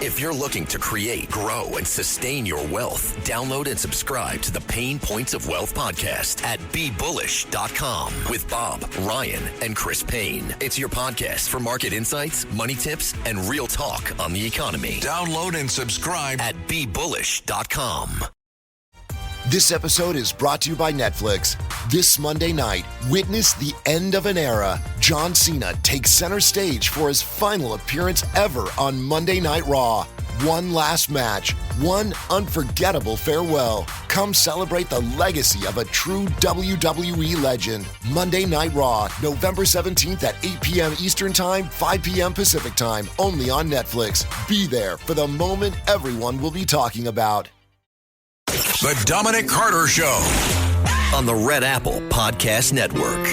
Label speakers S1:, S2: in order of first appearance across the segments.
S1: If you're looking to create, grow, and sustain your wealth, download and subscribe to the Pain Points of Wealth podcast at BeBullish.com with Bob, Ryan, and Chris Payne. It's your podcast for market insights, money tips, and real talk on the economy. Download and subscribe at BeBullish.com.
S2: This episode is brought to you by Netflix. This Monday night, witness the end of an era. John Cena takes center stage for his final appearance ever on Monday Night Raw. One last match, one unforgettable farewell. Come celebrate the legacy of a true WWE legend. Monday Night Raw, November 17th at 8 p.m. Eastern Time, 5 p.m. Pacific Time, only on Netflix. Be there for the moment everyone will be talking about.
S1: The Dominic Carter Show on the Red Apple Podcast Network.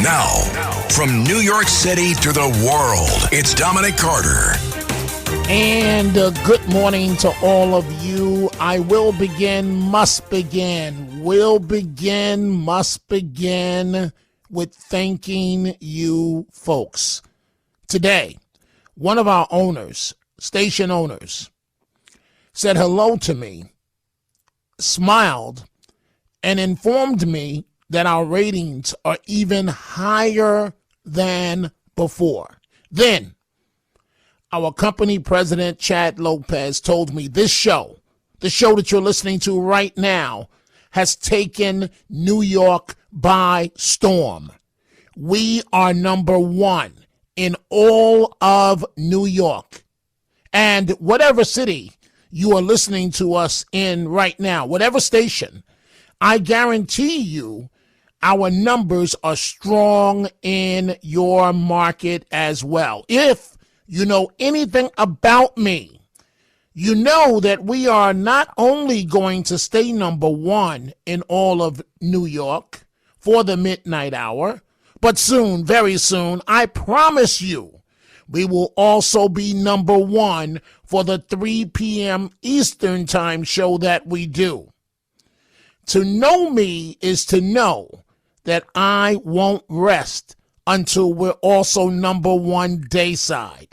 S1: Now, from New York City to the world, it's Dominic Carter.
S3: And good morning to all of you. I will begin, must begin with thanking you folks. Today, one of our owners, station owners, said hello to me, smiled, and informed me that our ratings are even higher than before. Then, our company president, Chad Lopez, told me this show, the show that you're listening to right now, has taken New York by storm. We are number one in all of New York. And whatever city you are listening to us in right now, whatever station, I guarantee you our numbers are strong in your market as well. If you know anything about me, you know that we are not only going to stay number one in all of New York for the midnight hour, but soon, very soon, I promise you, we will also be number one for the 3 p.m. Eastern Time show that we do. To know me is to know that I won't rest until we're also number one dayside.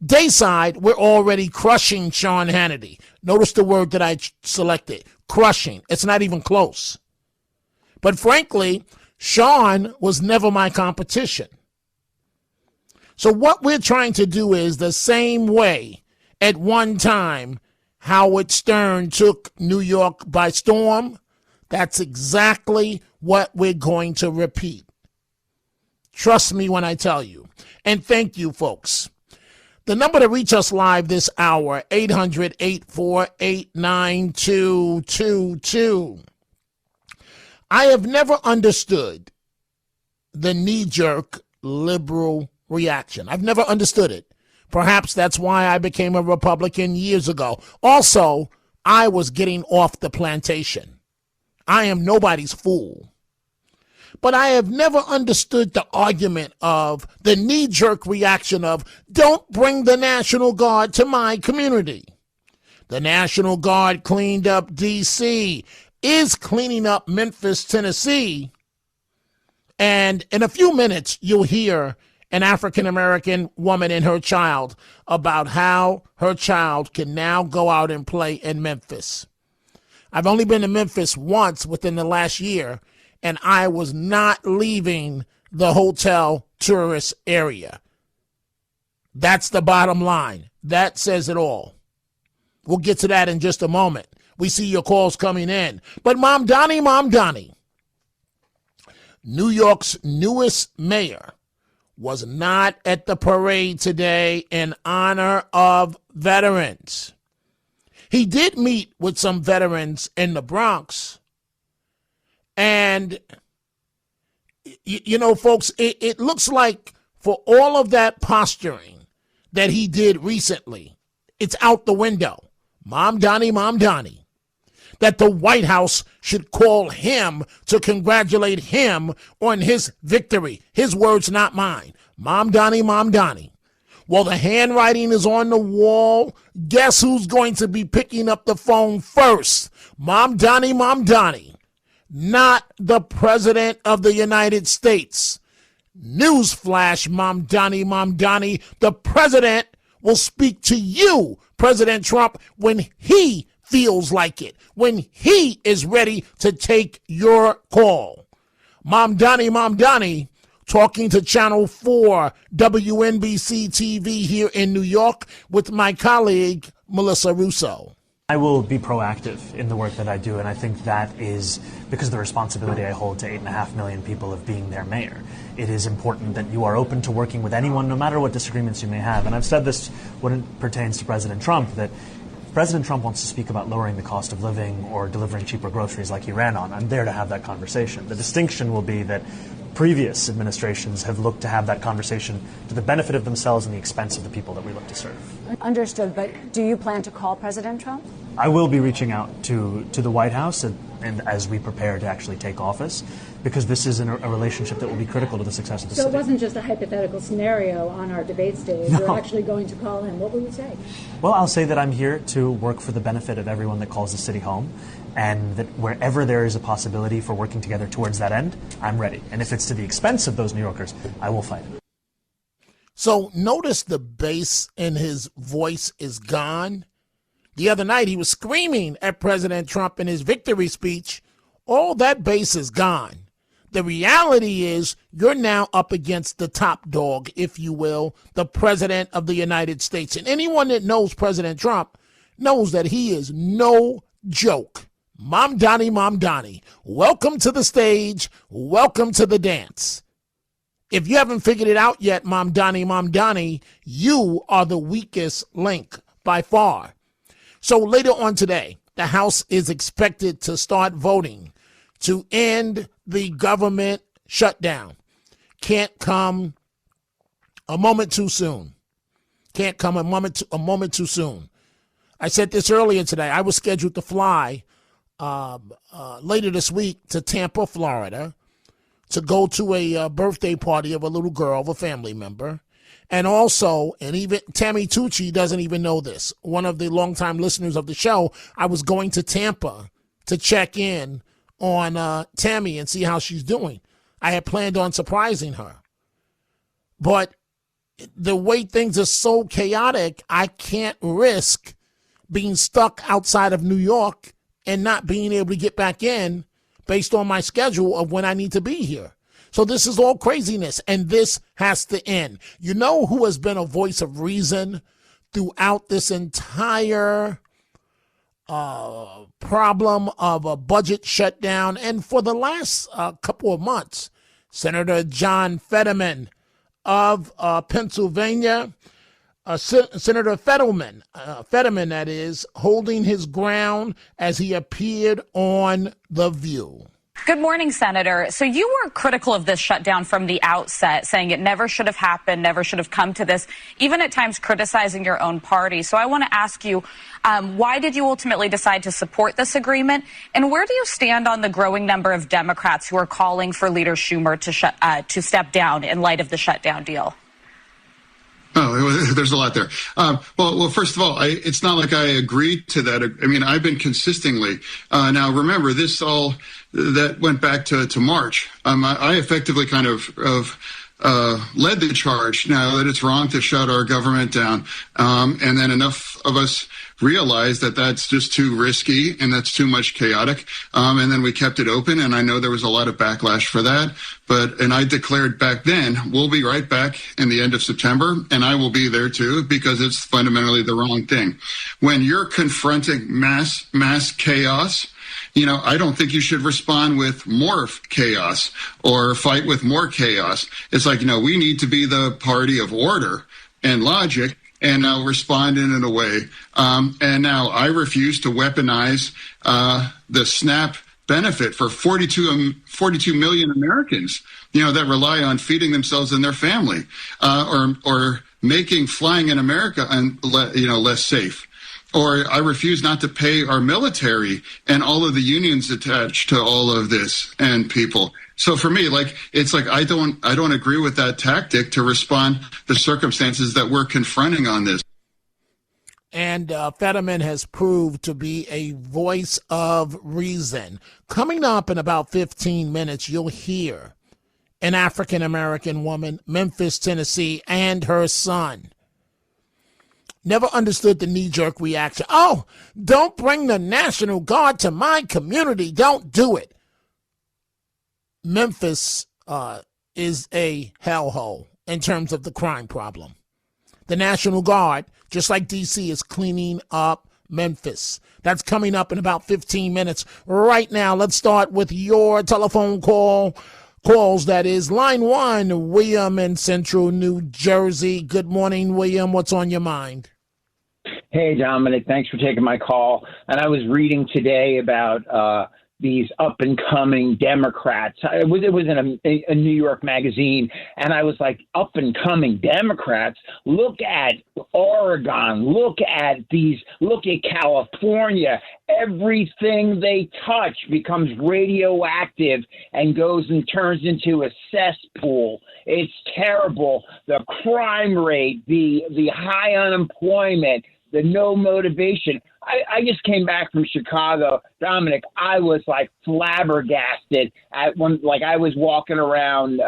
S3: Dayside, we're already crushing Sean Hannity. Notice the word that I selected, crushing. It's not even close. But frankly, Sean was never my competition. So what we're trying to do is the same way at one time Howard Stern took New York by storm. That's exactly what we're going to repeat. Trust me when I tell you. And thank you, folks. The number to reach us live this hour, 800-848-9222. I have never understood the knee-jerk liberal reaction. I've never understood it. Perhaps that's why I became a Republican years ago. Also, I was getting off the plantation. I am nobody's fool. But I have never understood the argument of the knee-jerk reaction of, don't bring the National Guard to my community. The National Guard cleaned up D.C., is cleaning up Memphis, Tennessee. And in a few minutes, you'll hear an African-American woman and her child about how her child can now go out and play in Memphis. I've only been to Memphis once within the last year, and I was not leaving the hotel tourist area. That's the bottom line. That says it all. We'll get to that in just a moment. We see your calls coming in. But Mamdani, New York's newest mayor, was not at the parade today in honor of veterans. He did meet with some veterans in the Bronx. And, you know, folks, it looks like for all of that posturing that he did recently, it's out the window. Mamdani, that the White House should call him to congratulate him on his victory. His words, not mine. Mamdani, Well, the handwriting is on the wall. Guess who's going to be picking up the phone first? Mamdani. Not the President of the United States. Newsflash, Mamdani. The President will speak to you, President Trump, when he feels like it, when he is ready to take your call. Mamdani, talking to Channel 4 WNBC TV here in New York with my colleague, Melissa Russo.
S4: I will be proactive in the work that I do, and I think that is because of the responsibility I hold to 8.5 million people of being their mayor. It is important that you are open to working with anyone, no matter what disagreements you may have. And I've said this when it pertains to President Trump, that if President Trump wants to speak about lowering the cost of living or delivering cheaper groceries like he ran on, I'm there to have that conversation. The distinction will be that previous administrations have looked to have that conversation to the benefit of themselves and the expense of the people that we look to serve.
S5: Understood, but do you plan to call President Trump?
S4: I will be reaching out to the White House and as we prepare to actually take office, because this is a relationship that will be critical to the success of the city.
S6: So it wasn't just a hypothetical scenario on our debate stage.
S4: No.
S6: You're actually going to call him. What will you say?
S4: Well, I'll say that I'm here to work for the benefit of everyone that calls the city home, and that wherever there is a possibility for working together towards that end, I'm ready. And if it's to the expense of those New Yorkers, I will fight it.
S3: So notice the bass in his voice is gone. The other night, he was screaming at President Trump in his victory speech. All that bass is gone. The reality is you're now up against the top dog, if you will, the President of the United States. And anyone that knows President Trump knows that he is no joke. Mamdani, welcome to the stage. Welcome to the dance. If you haven't figured it out yet, Mamdani, you are the weakest link by far. So later on today, the House is expected to start voting to end the government shutdown. Can't come a moment too soon. Can't come a moment too soon. I said this earlier today. I was scheduled to fly later this week to Tampa, Florida, to go to a birthday party of a little girl, of a family member. And also, and even Tammy Tucci doesn't even know this, one of the longtime listeners of the show, I was going to Tampa to check in on Tammy and see how she's doing. I had planned on surprising her. But the way things are so chaotic, I can't risk being stuck outside of New York and not being able to get back in based on my schedule of when I need to be here. So this is all craziness, and this has to end. You know who has been a voice of reason throughout this entire problem of a budget shutdown, and for the last couple of months? Senator John Fetterman of Pennsylvania. Senator Fetterman, that is, holding his ground as he appeared on The View.
S7: Good morning, Senator. So you were critical of this shutdown from the outset, saying it never should have happened, never should have come to this, even at times criticizing your own party. So I want to ask you, why did you ultimately decide to support this agreement? And where do you stand on the growing number of Democrats who are calling for Leader Schumer to step down in light of the shutdown deal?
S8: Oh, there's a lot there. Well, first of all, it's not like I agreed to that. I mean, I've been consistently. Now, remember, this all that went back to March. I effectively kind of led the charge now that it's wrong to shut our government down. And then enough of us realized that that's just too risky and that's too much chaotic. And then we kept it open. And I know there was a lot of backlash for that. And I declared back then, we'll be right back in the end of September. And I will be there too, because it's fundamentally the wrong thing. When you're confronting mass chaos, I don't think you should respond with more chaos or fight with more chaos. It's like, we need to be the party of order and logic and respond in a way. And now I refuse to weaponize the SNAP benefit for 42 million Americans, that rely on feeding themselves and their family, or making flying in America, less safe. or I refuse not to pay our military and all of the unions attached to all of this and people. So for me, it's like I don't agree with that tactic to respond to the circumstances that we're confronting on this.
S3: And Fetterman has proved to be a voice of reason. Coming up in about 15 minutes, you'll hear an African-American woman, Memphis, Tennessee, and her son. Never understood the knee-jerk reaction. Oh, don't bring the National Guard to my community. Don't do it. Memphis is a hellhole in terms of the crime problem. The National Guard, just like D.C., is cleaning up Memphis. That's coming up in about 15 minutes. Right now, let's start with your telephone calls. That is line 1, William in Central New Jersey. Good morning, William. What's on your mind?
S9: Hey, Dominic, thanks for taking my call. And I was reading today about these up-and-coming Democrats. It was in a New York magazine, and I was like, up-and-coming Democrats? Look at Oregon. Look at California. Everything they touch becomes radioactive and goes and turns into a cesspool. It's terrible. The crime rate, the high unemployment, the no motivation. I just came back from Chicago. Dominic, I was like flabbergasted at when, like, I was walking around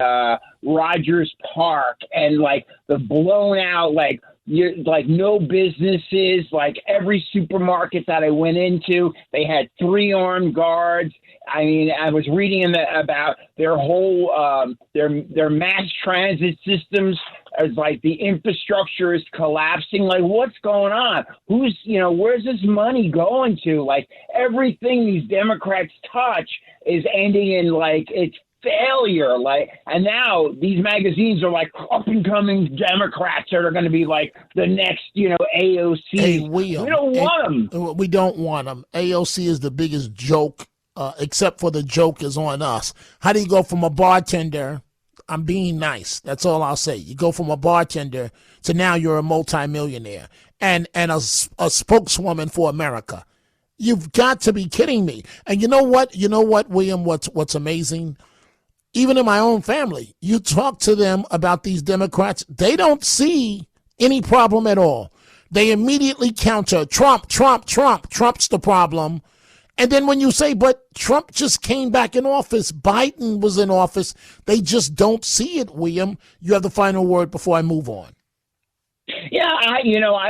S9: Rogers Park and like the blown out, like no businesses, like every supermarket that I went into, they had 3 armed guards. I mean, I was reading about their whole their mass transit systems. As like the infrastructure is collapsing. Like, what's going on? Where's this money going to? Like, everything these Democrats touch is ending in like it's failure. Like, and now these magazines are like up and coming Democrats that are going to be like the next, AOC.
S3: Hey, William,
S9: we don't want them.
S3: We don't want them. AOC is the biggest joke, except for the joke is on us. How do you go from a bartender? I'm being nice. That's all I'll say. You go from a bartender to now you're a multimillionaire and a spokeswoman for America. You've got to be kidding me. And you know what? William, what's amazing? Even in my own family, you talk to them about these Democrats, they don't see any problem at all. They immediately counter Trump. Trump's the problem. And then when you say, but Trump just came back in office, Biden was in office, they just don't see it, William. You have the final word before I move on.
S9: Yeah, I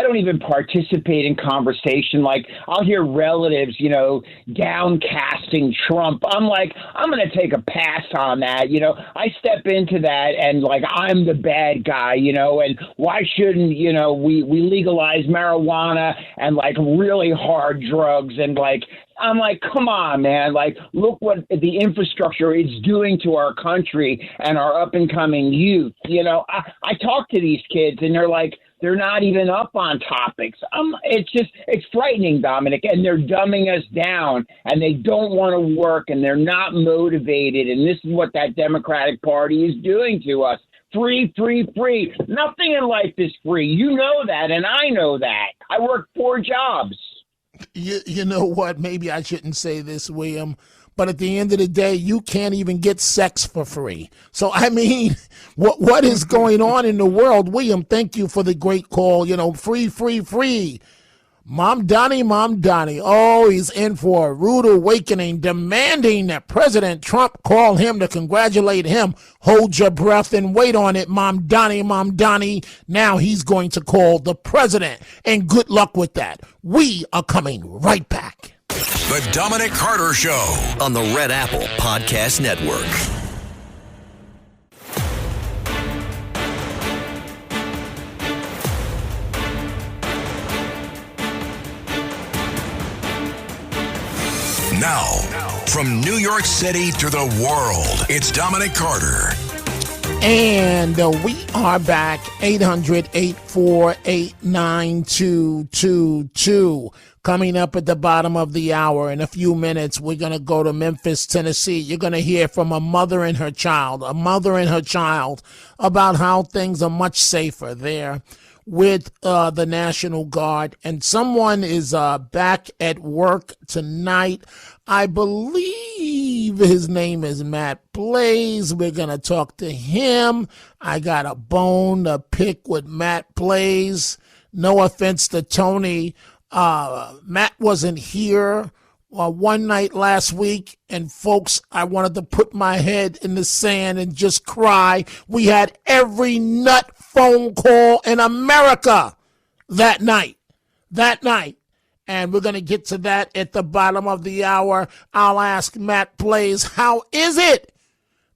S9: don't even participate in conversation. Like, I'll hear relatives, downcasting Trump. I'm like, I'm going to take a pass on that. I step into that and like, I'm the bad guy, and why shouldn't, we legalize marijuana and like really hard drugs and like, I'm like, come on, man. Like, look what the infrastructure is doing to our country and our up-and-coming youth. I talk to these kids, and they're like, they're not even up on topics. It's frightening, Dominic, and they're dumbing us down, and they don't want to work, and they're not motivated, and this is what that Democratic Party is doing to us. Free, free, free. Nothing in life is free. You know that, and I know that. I work 4 jobs.
S3: You know what? Maybe I shouldn't say this, William, but at the end of the day, you can't even get sex for free. So, I mean, what is going on in the world? William, thank you for the great call. Free, free, free. Mamdani. Oh, he's in for a rude awakening, demanding that President Trump call him to congratulate him. Hold your breath and wait on it, Mamdani. Now he's going to call the president, and good luck with that. We are coming right back.
S1: The Dominic Carter Show on the Red Apple Podcast Network. Now, from New York City to the world, it's Dominic Carter.
S3: And we are back, 800-848-9222. Coming up at the bottom of the hour in a few minutes, we're going to go to Memphis, Tennessee. You're going to hear from a mother and her child about how things are much safer there. with the National Guard, and someone is back at work tonight. I believe his name is Matt Blaze. We're going to talk to him. I got a bone to pick with Matt Blaze. No offense to Tony. Matt wasn't here one night last week, and folks, I wanted to put my head in the sand and just cry. We had every nut phone call in America that night. And we're going to get to that at the bottom of the hour. I'll ask Matt Blaze, how is it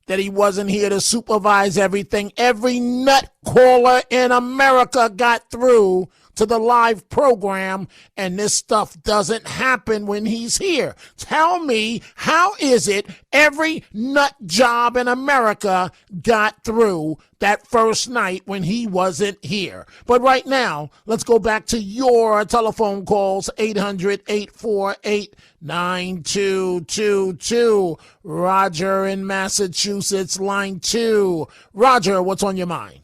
S3: that he wasn't here to supervise everything? Every nut caller in America got through to the live program, and this stuff doesn't happen when he's here. Tell me, how is it every nut job in America got through that first night when he wasn't here? But right now, let's go back to your telephone calls, 800-848-9222. Roger in Massachusetts, line 2. Roger, what's on your mind?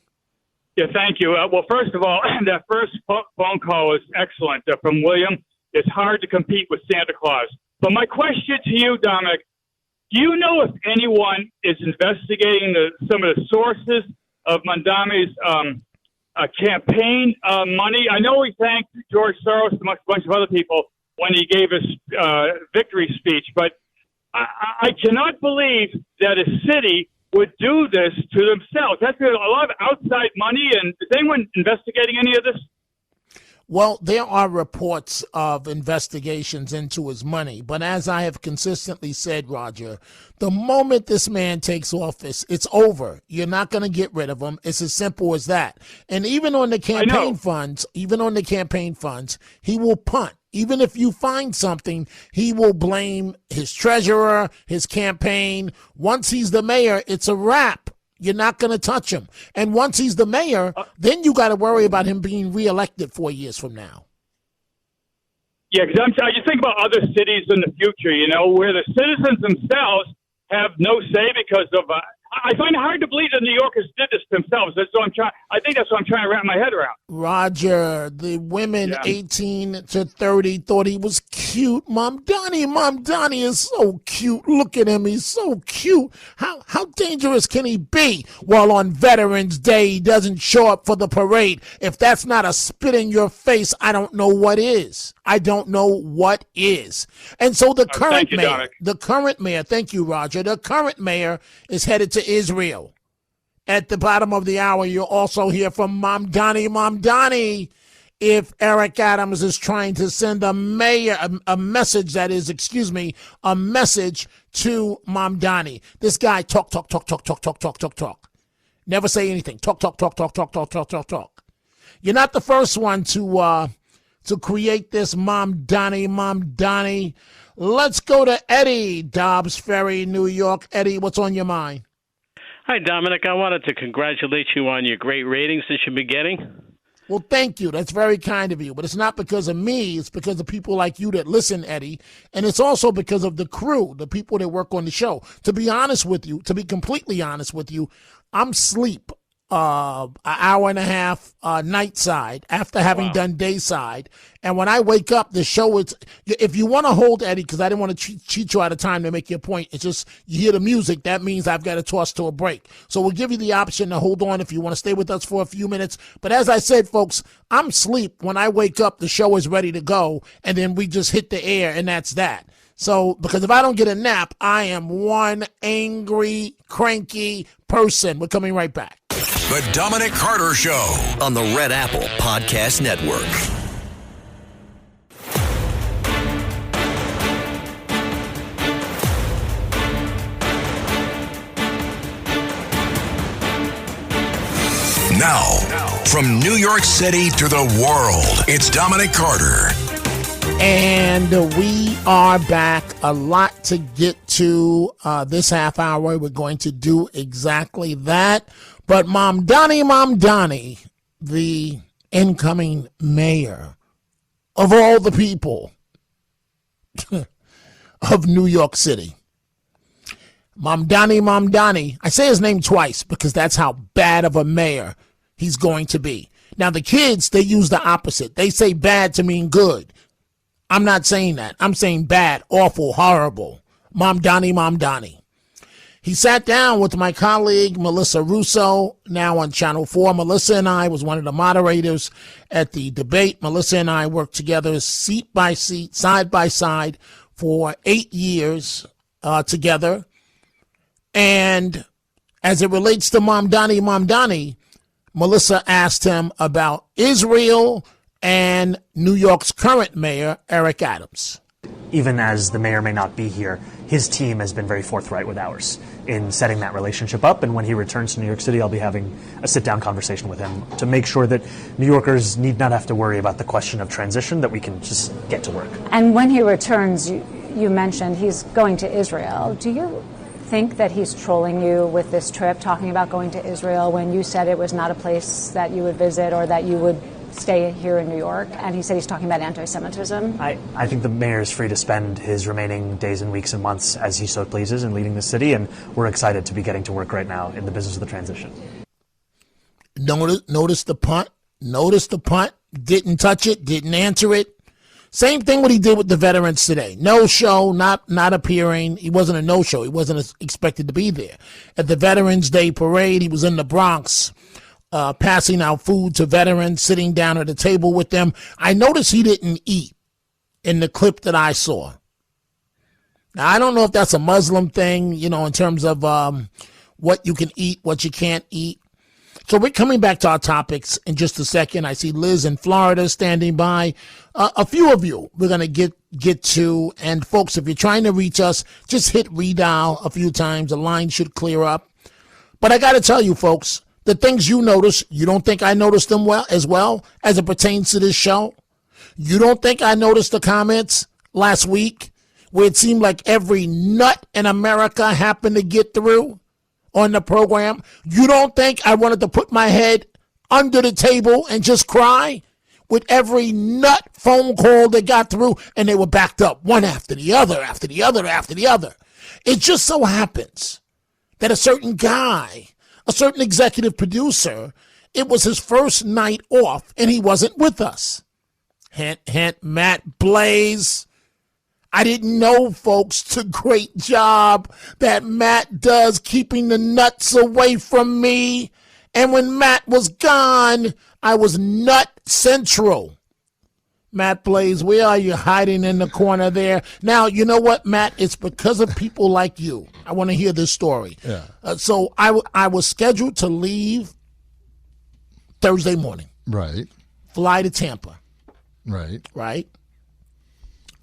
S10: Yeah, thank you. Well, first of all, that first phone call was excellent from William. It's hard to compete with Santa Claus. But my question to you, Dominic, do you know if anyone is investigating some of the sources of Mamdani's campaign money? I know we thanked George Soros and a bunch of other people when he gave his victory speech, but I cannot believe that a city would do this to themselves. That's a lot of outside money, and is anyone investigating any of this?
S3: Well, there are reports of investigations into his money, but as I have consistently said, Roger, the moment this man takes office, it's over. You're not going to get rid of him. It's as simple as that. And even on the campaign funds, he will punt. Even if you find something, he will blame his treasurer, his campaign. Once he's the mayor, it's a wrap. You're not going to touch him. And once he's the mayor, then you got to worry about him being reelected 4 years from now.
S10: Yeah, because I just think about other cities in the future, where the citizens themselves have no say because of. I find it hard to believe that New Yorkers did this themselves. I think that's what I'm trying to wrap my head around.
S3: Roger, the women 18 to 30 thought he was cute. Mamdani is so cute. Look at him. He's so cute. How dangerous can he be? While on Veterans Day, he doesn't show up for the parade. If that's not a spit in your face, I don't know what is. And so the current mayor, thank you, Roger. The current mayor is headed to Israel. At the bottom of the hour, you'll also hear from Mamdani. If Eric Adams is trying to send a message to Mamdani. This guy talk. Never say anything. Talk. You're not the first one to create this Mamdani. Let's go to Eddie, Dobbs Ferry, New York. Eddie, what's on your mind?
S11: Hi, Dominic. I wanted to congratulate you on your great ratings that you've been getting.
S3: Well, thank you. That's very kind of you. But it's not because of me. It's because of people like you that listen, Eddie. And it's also because of the crew, the people that work on the show. To be completely honest with you, I'm asleep an hour and a half night side after having done day side. And when I wake up, the show is, if you want to hold Eddie, because I didn't want to cheat you out of time to make your point, it's just you hear the music, that means I've got to toss to a break. So we'll give you the option to hold on if you want to stay with us for a few minutes. But as I said, folks, I'm asleep. When I wake up, the show is ready to go, and then we just hit the air, and that's that. So, because if I don't get a nap, I am one angry, cranky person. We're coming right back.
S1: The Dominic Carter Show on the Red Apple Podcast Network. Now, from New York City to the world, it's Dominic Carter.
S3: And we are back. A lot to get to this half hour. We're going to do exactly that. But Mamdani, the incoming mayor of all the people of New York City. Mamdani. I say his name twice because that's how bad of a mayor he's going to be. Now, the kids, they use the opposite. They say bad to mean good. I'm not saying that. I'm saying bad, awful, horrible. Mamdani. He sat down with my colleague, Melissa Russo, now on Channel 4. Melissa and I was one of the moderators at the debate. Melissa and I worked together seat by seat, side by side for 8 years together. And as it relates to Mamdani, Melissa asked him about Israel and New York's current mayor, Eric Adams.
S4: Even as the mayor may not be here, his team has been very forthright with ours in setting that relationship up. And when he returns to New York City, I'll be having a sit-down conversation with him to make sure that New Yorkers need not have to worry about the question of transition, that we can just get to work.
S5: And when he returns, you mentioned he's going to Israel. Do you think that he's trolling you with this trip, talking about going to Israel when you said it was not a place that you would visit or that you would stay here in New York? And he said he's talking about anti-Semitism.
S4: I think the mayor is free to spend his remaining days and weeks and months as he so pleases in leading the city, and we're excited to be getting to work right now in the business of the transition.
S3: Notice the punt. Didn't touch it, didn't answer it. Same thing what he did with the veterans today. No show, not appearing. He wasn't a no-show. He wasn't expected to be there. At the Veterans Day Parade, he was in the Bronx, passing out food to veterans, sitting down at a table with them. I noticed he didn't eat in the clip that I saw. Now, I don't know if that's a Muslim thing, in terms of what you can eat, what you can't eat. So we're coming back to our topics in just a second. I see Liz in Florida standing by. A few of you we're going to get to. And, folks, if you're trying to reach us, just hit redial a few times. The line should clear up. But I got to tell you, folks, the things you notice, you don't think I noticed them as well as it pertains to this show? You don't think I noticed the comments last week where it seemed like every nut in America happened to get through on the program? You don't think I wanted to put my head under the table and just cry with every nut phone call that got through, and they were backed up one after the other, after the other, after the other? It just so happens that a certain guy, a certain executive producer, it was his first night off, and he wasn't with us. Hint, hint, Matt Blaze. I didn't know, folks, the great job that Matt does keeping the nuts away from me. And when Matt was gone, I was nut central. Matt Blaze, where are you hiding in the corner there? Now, you know what, Matt? It's because of people like you. I want to hear this story.
S12: Yeah.
S3: So I was scheduled to leave Thursday morning.
S12: Right.
S3: Fly to Tampa.
S12: Right.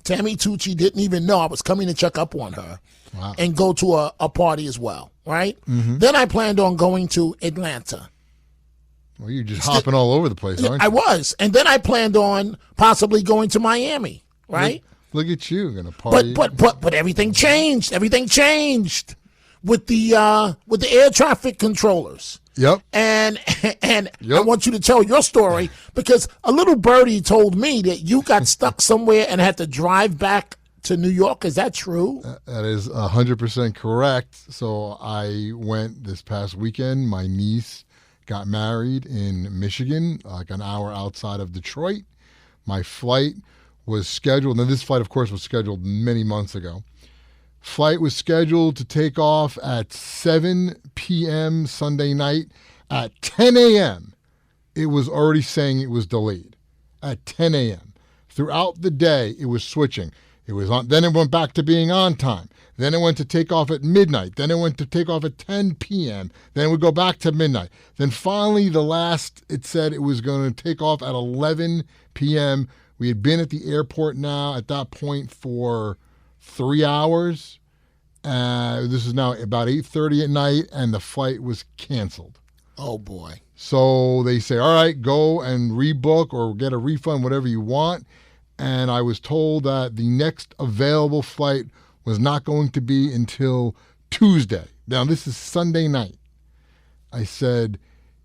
S3: Tammy Tucci didn't even know I was coming to check up on her.
S12: Wow.
S3: And go to a party as well, right?
S12: Mm-hmm.
S3: Then I planned on going to Atlanta.
S12: Well, you're just hopping all over the place, aren't you?
S3: I was. And then I planned on possibly going to Miami, right?
S12: Look at you, going to party.
S3: But everything changed. Everything changed with the air traffic controllers.
S12: Yep.
S3: And I want you to tell your story, because a little birdie told me that you got stuck somewhere and had to drive back to New York. Is that true?
S12: That is 100% correct. So I went this past weekend. My niece got married in Michigan, like an hour outside of Detroit. My flight was scheduled, and this flight, of course, was scheduled many months ago. Flight was scheduled to take off at 7 p.m. Sunday night. At 10 a.m., it was already saying it was delayed. At 10 a.m. Throughout the day, it was switching. It was on. Then it went back to being on time. Then it went to take off at midnight. Then it went to take off at 10 p.m. Then it would go back to midnight. Then finally, it said it was going to take off at 11 p.m. We had been at the airport now at that point for 3 hours. This is now about 8:30 at night, and the flight was canceled.
S3: Oh, boy.
S12: So they say, all right, go and rebook or get a refund, whatever you want. And I was told that the next available flight was not going to be until Tuesday. Now, this is Sunday night. I said,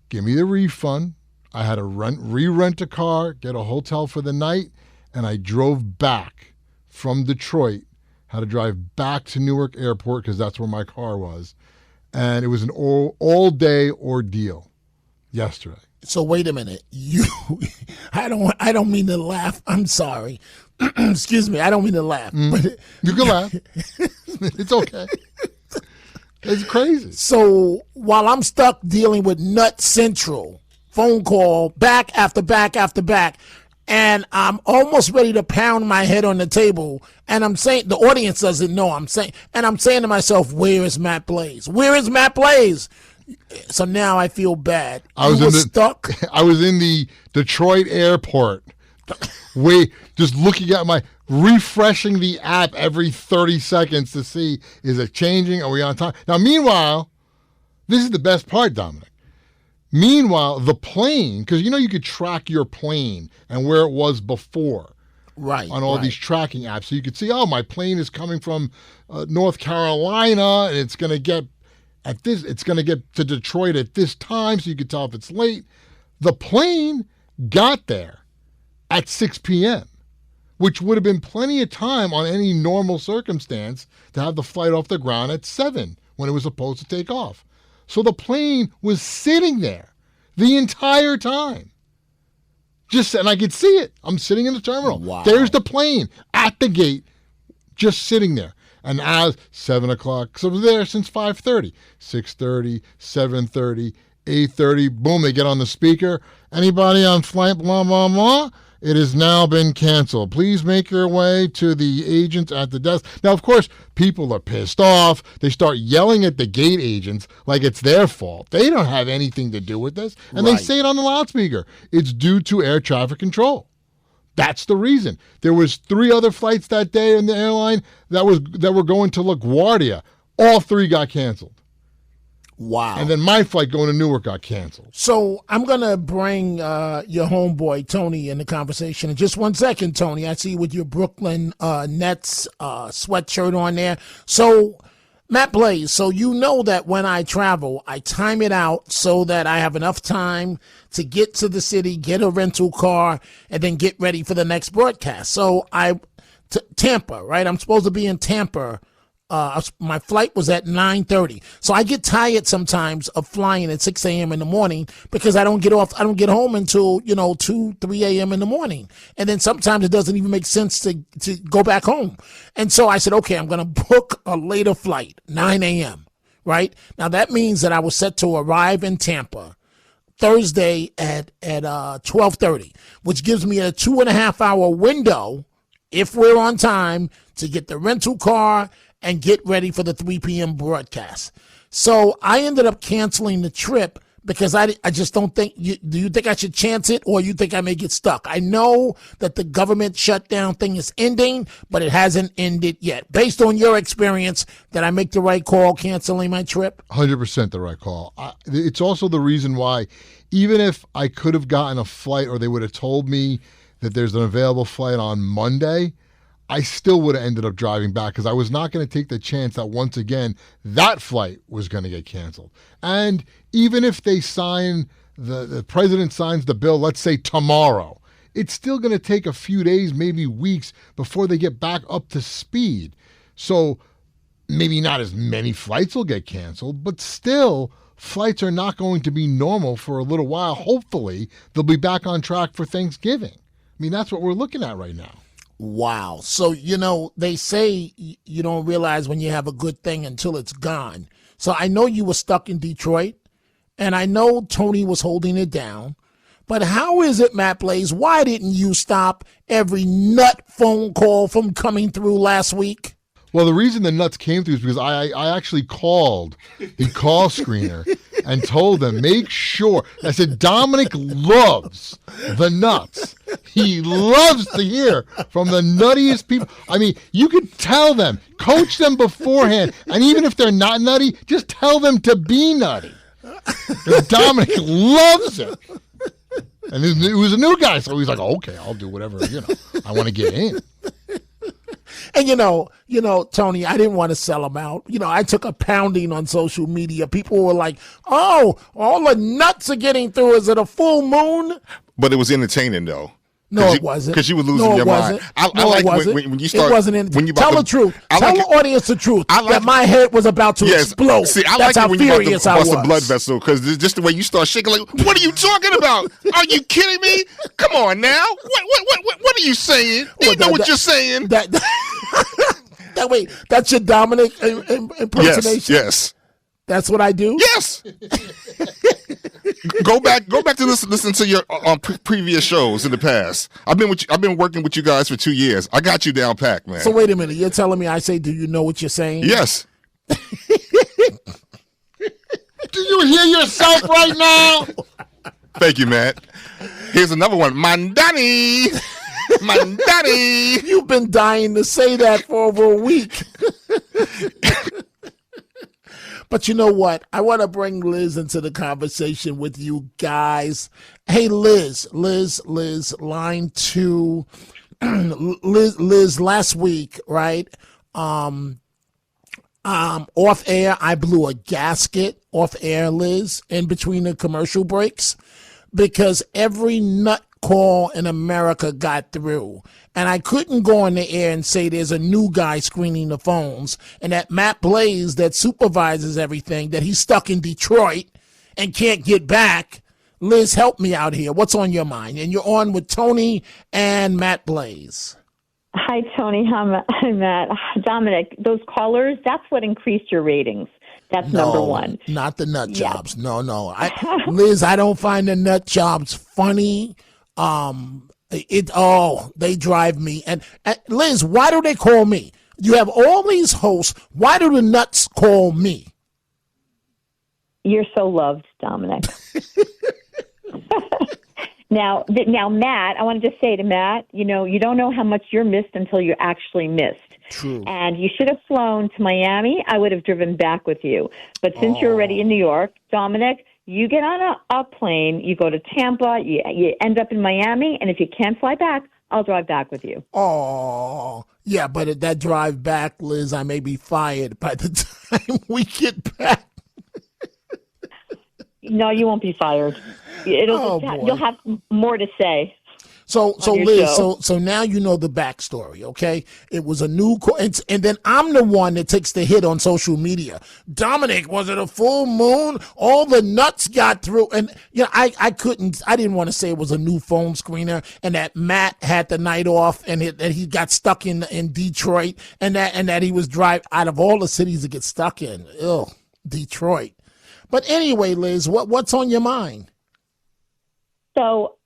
S12: give me the refund. I had to re-rent a car, get a hotel for the night, and I drove back from Detroit. Had to drive back to Newark Airport because that's where my car was. And it was an all-day ordeal yesterday.
S3: So wait a minute. I don't mean to laugh. I'm sorry. Excuse me. I don't mean to laugh. But
S12: you can laugh. It's okay. It's crazy.
S3: So while I'm stuck dealing with Nut Central, phone call, back after back after back, and I'm almost ready to pound my head on the table, and I'm saying, the audience doesn't know, I'm saying to myself, where is Matt Blaze? Where is Matt Blaze? So now I feel bad. I was stuck.
S12: I was in the Detroit airport, just looking at refreshing the app every 30 seconds to see, is it changing? Are we on time? Now, meanwhile, this is the best part, Dominic. Meanwhile, the plane, because you could track your plane and where it was before.
S3: Right.
S12: On all these tracking apps. So you could see, my plane is coming from North Carolina, and it's going to get to Detroit at this time, so you could tell if it's late. The plane got there at 6 p.m., which would have been plenty of time on any normal circumstance to have the flight off the ground at 7 when it was supposed to take off. So the plane was sitting there the entire time. And I could see it. I'm sitting in the terminal.
S3: Wow.
S12: There's the plane at the gate, just sitting there. And as 7 o'clock, so it was there since 5:30, 6:30, 7:30, 8:30, boom, they get on the speaker. Anybody on flight blah, blah, blah? It has now been canceled. Please make your way to the agent at the desk. Now, of course, people are pissed off. They start yelling at the gate agents like it's their fault. They don't have anything to do with this. And They say it on the loudspeaker. It's due to air traffic control. That's the reason. There was 3 other flights that day in the airline that were going to LaGuardia. All 3 got canceled.
S3: Wow.
S12: And then my flight going to Newark got canceled.
S3: So I'm going to bring your homeboy, Tony, in the conversation. In just 1 second, Tony. I see you with your Brooklyn Nets sweatshirt on there. So, Matt Blaze, so you know that when I travel, I time it out so that I have enough time to get to the city, get a rental car, and then get ready for the next broadcast. So Tampa, right? I'm supposed to be in Tampa. My flight was at 9:30. So I get tired sometimes of flying at 6 a.m. in the morning because I don't get home until, 2, 3 a.m. in the morning. And then sometimes it doesn't even make sense to go back home. And so I said, okay, I'm going to book a later flight, 9 a.m., right? Now that means that I was set to arrive in Tampa Thursday at 12:30, which gives me a 2.5 hour window, if we're on time, to get the rental car and get ready for the 3 p.m. broadcast. So I ended up canceling the trip because I just don't think, do you think I should chance it, or you think I may get stuck? I know that the government shutdown thing is ending, but it hasn't ended yet. Based on your experience, did I make the right call canceling my trip?
S12: 100% the right call. It's also the reason why, even if I could have gotten a flight, or they would have told me that there's an available flight on Monday, I still would have ended up driving back because I was not going to take the chance that once again that flight was going to get canceled. And even if they the president signs the bill, let's say tomorrow, it's still going to take a few days, maybe weeks, before they get back up to speed. So maybe not as many flights will get canceled, but still flights are not going to be normal for a little while. Hopefully they'll be back on track for Thanksgiving. I mean, that's what we're looking at right now.
S3: Wow. So, they say you don't realize when you have a good thing until it's gone. So I know you were stuck in Detroit, and I know Tony was holding it down. But how is it, Matt Blaze, why didn't you stop every nut phone call from coming through last week?
S12: Well, the reason the nuts came through is because I actually called the call screener and told them, make sure. I said, Dominic loves the nuts. He loves to hear from the nuttiest people. I mean, you could tell them, coach them beforehand. And even if they're not nutty, just tell them to be nutty. Dominic loves it. And it was a new guy, so he's like, okay, I'll do whatever, I want to get in.
S3: And Tony, I didn't want to sell him out. I took a pounding on social media. People were like, oh, all the nuts are getting through. Is it a full moon?
S13: But it was entertaining, though.
S3: No, it wasn't.
S13: Because you were losing
S3: no,
S13: your mind.
S3: I like
S13: when you start.
S3: It wasn't in.
S13: When you
S3: Tell the truth. Tell the audience the truth. That my head was about to explode.
S13: See, I
S3: That's
S13: like
S3: how
S13: it when you
S3: furious I
S13: bust
S3: was.
S13: a blood vessel, because just the way you start shaking, like, what are you talking about? Are you kidding me? Come on now. What are you saying? You know what you're saying?
S3: Wait, that's your Dominic impersonation?
S13: Yes.
S3: That's what I do?
S13: Yes. Go back to listen to your previous shows in the past. I've been working with you guys for 2 years. I got you down packed, man.
S3: So wait a minute. You're telling me I say, do you know what you're saying?
S13: Yes.
S12: Do you hear yourself right now?
S13: Thank you, Matt. Here's another one. Mamdani. Mamdani.
S3: You've been dying to say that for over a week. But you know what? I want to bring Liz into the conversation with you guys. Hey, Liz, line 2. Liz, last week, right? Off air, I blew a gasket off air, Liz, in between the commercial breaks, because every nut call in America got through. And I couldn't go on the air and say there's a new guy screening the phones and that Matt Blaze that supervises everything, that he's stuck in Detroit and can't get back. Liz, help me out here. What's on your mind? And you're on with Tony and Matt Blaze.
S14: Hi, Tony. Hi, Matt. Dominic, those callers, that's what increased your ratings. That's number one.
S3: Not the nut jobs. No. Liz, I don't find the nut jobs funny. They drive me. And Liz, why do they call me? You have all these hosts. Why do the nuts call me?
S14: You're so loved, Dominic. Now, Matt, I wanted to say to Matt, you don't know how much you're missed until you're actually missed.
S3: True.
S14: And you should have flown to Miami. I would have driven back with you. But since you're already in New York, Dominic, you get on a plane, you go to Tampa, you end up in Miami, and if you can't fly back, I'll drive back with you.
S3: Oh, yeah, but at that drive back, Liz, I may be fired by the time we get back.
S14: No, you won't be fired. You'll have more to say.
S3: So Liz, so now you know the backstory, okay? It was a new and then I'm the one that takes the hit on social media. Dominic, was it a full moon? All the nuts got through, and I didn't want to say it was a new phone screener, and that Matt had the night off, and that he got stuck in Detroit, and that he was driving out of all the cities to get stuck in. Detroit. But anyway, Liz, what's on your mind?
S14: So,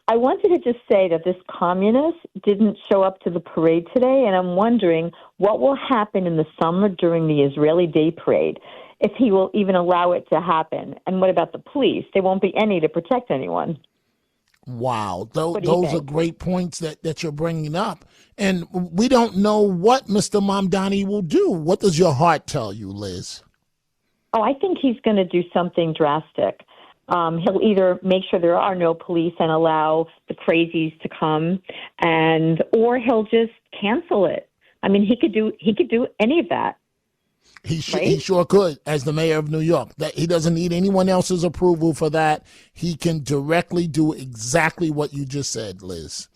S14: I wanted to just say that this communist didn't show up to the parade today, and I'm wondering what will happen in the summer during the Israeli Day Parade, if he will even allow it to happen. And what about the police? There won't be any to protect anyone.
S3: Wow. Those are great points that you're bringing up. And we don't know what Mr. Mamdani will do. What does your heart tell you, Liz?
S14: Oh, I think he's going to do something drastic. He'll either make sure there are no police and allow the crazies to come, or he'll just cancel it. I mean, he could do any of that.
S3: He sure could, as the mayor of New York. That he doesn't need anyone else's approval for that. He can directly do exactly what you just said, Liz.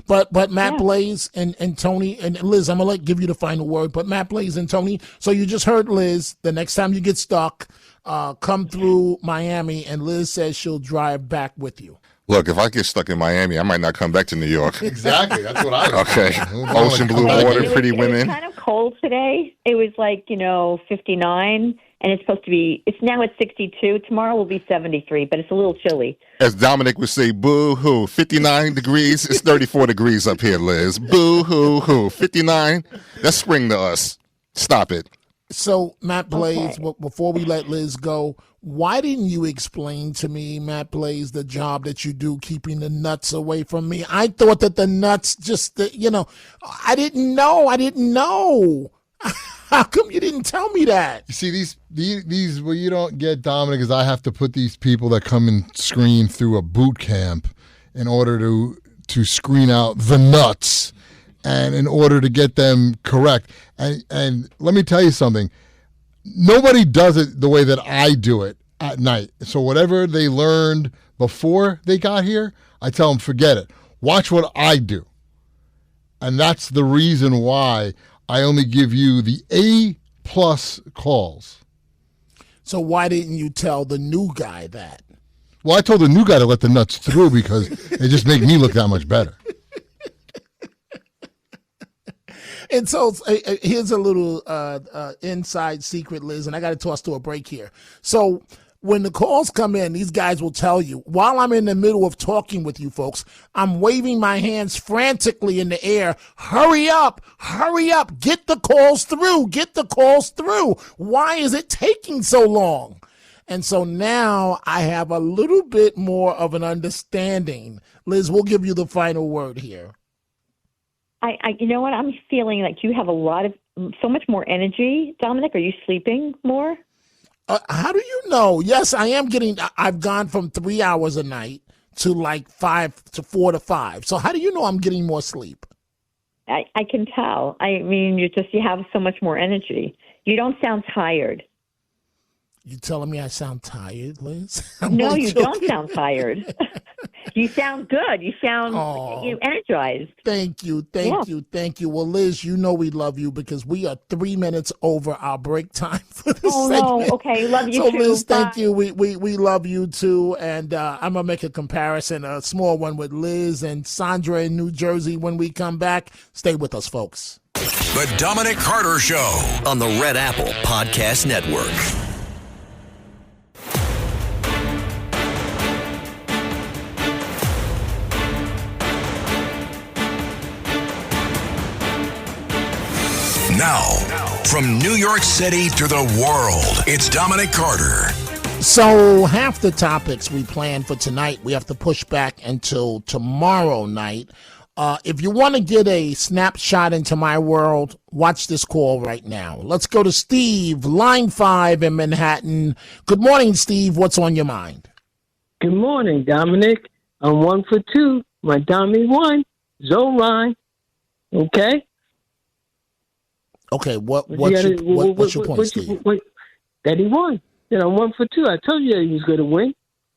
S3: But Matt Blaze and Tony and Liz, I'm gonna give you the final word. But Matt Blaze and Tony, so you just heard Liz. The next time you get stuck, come through Miami, and Liz says she'll drive back with you.
S13: Look, if I get stuck in Miami, I might not come back to New York.
S12: Exactly, that's what I was
S13: Okay, ocean blue water, pretty women.
S14: It was kind of cold today. It was like 59. And it's supposed to be, now it's 62. Tomorrow will be 73, but it's a little chilly.
S13: As Dominic would say, boo-hoo, 59 degrees. It's 34 degrees up here, Liz. Boo-hoo-hoo, 59. That's spring to us. Stop it.
S3: So, Matt Blaze, before we let Liz go, why didn't you explain to me, Matt Blaze, the job that you do keeping the nuts away from me? I thought that the nuts I didn't know. How come you didn't tell me that?
S12: You see, these what you don't get, Dominic, is I have to put these people that come and screen through a boot camp in order to screen out the nuts and in order to get them correct. And let me tell you something. Nobody does it the way that I do it at night. So whatever they learned before they got here, I tell them, forget it. Watch what I do. And that's the reason why I only give you the A-plus calls.
S3: So why didn't you tell the new guy that?
S12: Well, I told the new guy to let the nuts through because it just make me look that much better.
S3: And so here's a little inside secret, Liz, and I got to toss to a break here. So when the calls come in, these guys will tell you, while I'm in the middle of talking with you folks, I'm waving my hands frantically in the air. Hurry up, get the calls through. Why is it taking so long? And so now I have a little bit more of an understanding. Liz, we'll give you the final word here.
S14: You know what? I'm feeling like you have so much more energy, Dominic. Are you sleeping more?
S3: How do you know? Yes, I am I've gone from 3 hours a night to like 4 to 5. So how do you know I'm getting more sleep?
S14: I can tell. I mean, you have so much more energy. You don't sound tired.
S3: You telling me I sound tired, Liz?
S14: No, you don't sound tired. You sound good. You sound energized.
S3: Thank you. Well, Liz, you know we love you because we are 3 minutes over our break time for this segment.
S14: No. Okay, love you too.
S3: Liz,
S14: Bye.
S3: thank you. We love you too. And I'm going to make a comparison, a small one with Liz and Sandra in New Jersey when we come back. Stay with us, folks.
S1: The Dominic Carter Show on the Red Apple Podcast Network. Now, from New York City to the world, it's Dominic Carter.
S3: So half the topics we planned for tonight, we have to push back until tomorrow night. If you want to get a snapshot into my world, watch this call right now. Let's go to Steve, line 5 in Manhattan. Good morning, Steve. What's on your mind?
S15: Good morning, Dominic. I'm 1 for 2. My Dommy won. Zohran. Okay?
S3: Okay, what's your point, Steve?
S15: That he won. I'm 1 for 2. I told you that he was going to win.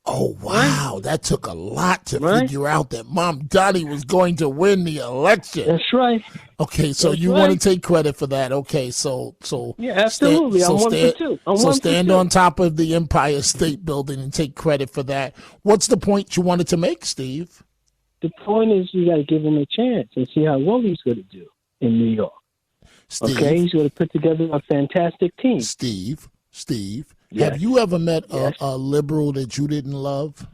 S3: Oh, wow. Right? That took a lot to figure out that Mamdani was going to win the election.
S15: That's right.
S3: Okay, so you want to take credit for that. Okay, so
S15: yeah, absolutely. I'm 1 for 2.
S3: So stand on top of the Empire State Building and take credit for that. What's the point you wanted to make, Steve?
S15: The point is you got to give him a chance and see how well he's going to do in New York. Steve, okay, he's going to put together a fantastic team.
S3: Steve,
S15: yes.
S3: Have you ever met a liberal that you didn't love?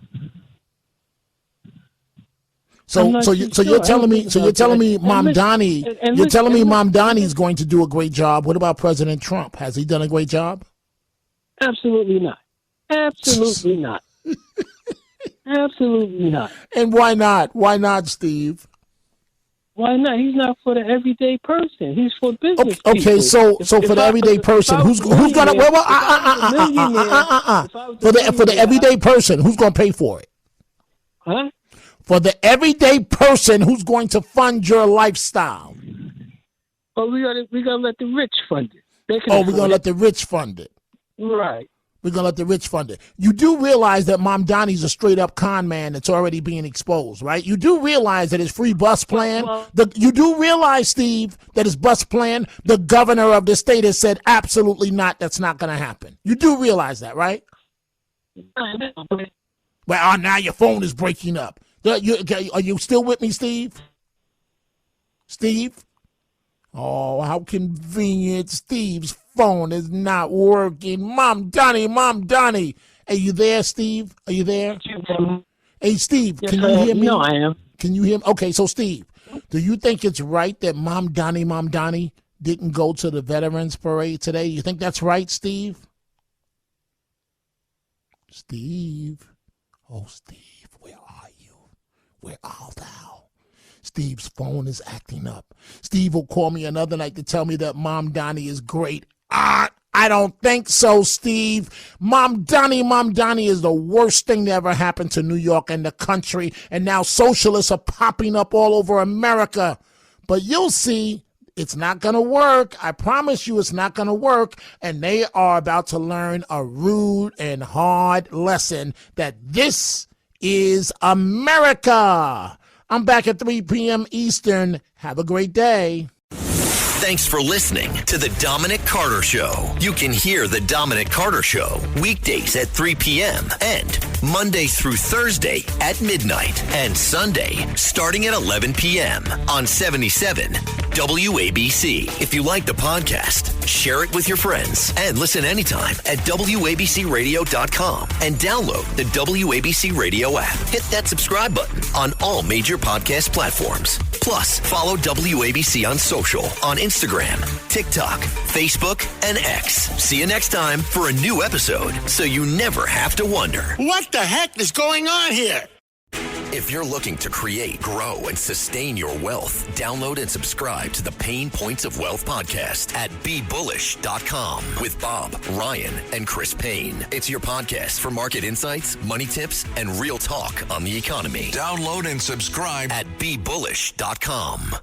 S3: So you're telling me Mamdani, you're telling me Mamdani is going to do a great job. What about President Trump? Has he done a great job?
S15: Absolutely not. Absolutely not. Absolutely not.
S3: And why not? Why not, Steve?
S15: Why not? He's not for the everyday person. He's for business people.
S3: Okay, so for the everyday person, who's gonna for the everyday person, who's gonna pay for it?
S15: Huh?
S3: For the everyday person, who's going to fund your lifestyle?
S15: Oh, we gotta let the rich fund it.
S3: We're gonna let the rich fund it.
S15: Right.
S3: We're going to let the rich fund it. You do realize that Mamdani's a straight-up con man that's already being exposed, right? You do realize that his free bus plan, you do realize, Steve, that his bus plan, the governor of the state has said absolutely not, that's not going to happen. You do realize that, right? Well, now your phone is breaking up. Are you still with me, Steve? Steve? Oh, how convenient. Steve's phone is not working. Mamdani. Are you there, Steve? Are you there? Hey, Steve,
S15: yes,
S3: can you hear me?
S15: No, I am.
S3: Can you hear me? Okay, so, Steve, do you think it's right that Mamdani didn't go to the Veterans Parade today? You think that's right, Steve? Steve. Oh, Steve, where are you? Where art thou? Steve's phone is acting up. Steve will call me another night to tell me that Mamdani is great. I don't think so, Steve. Mamdani is the worst thing that ever happened to New York and the country, and now socialists are popping up all over America. But you'll see, it's not going to work. I promise you it's not going to work, and they are about to learn a rude and hard lesson that this is America. I'm back at 3 p.m. Eastern. Have a great day.
S1: Thanks for listening to The Dominic Carter Show. You can hear The Dominic Carter Show weekdays at 3 p.m. and Monday through Thursday at midnight and Sunday starting at 11 p.m. on 77 WABC. If you like the podcast, share it with your friends and listen anytime at WABCRadio.com and download the WABC Radio app. Hit that subscribe button on all major podcast platforms. Plus, follow WABC on social on Instagram, TikTok, Facebook, and X. See you next time for a new episode so you never have to wonder,
S3: what the heck is going on here?
S1: If you're looking to create, grow, and sustain your wealth, download and subscribe to the Pain Points of Wealth podcast at BeBullish.com with Bob, Ryan, and Chris Payne. It's your podcast for market insights, money tips, and real talk on the economy.
S16: Download and subscribe
S1: at BeBullish.com.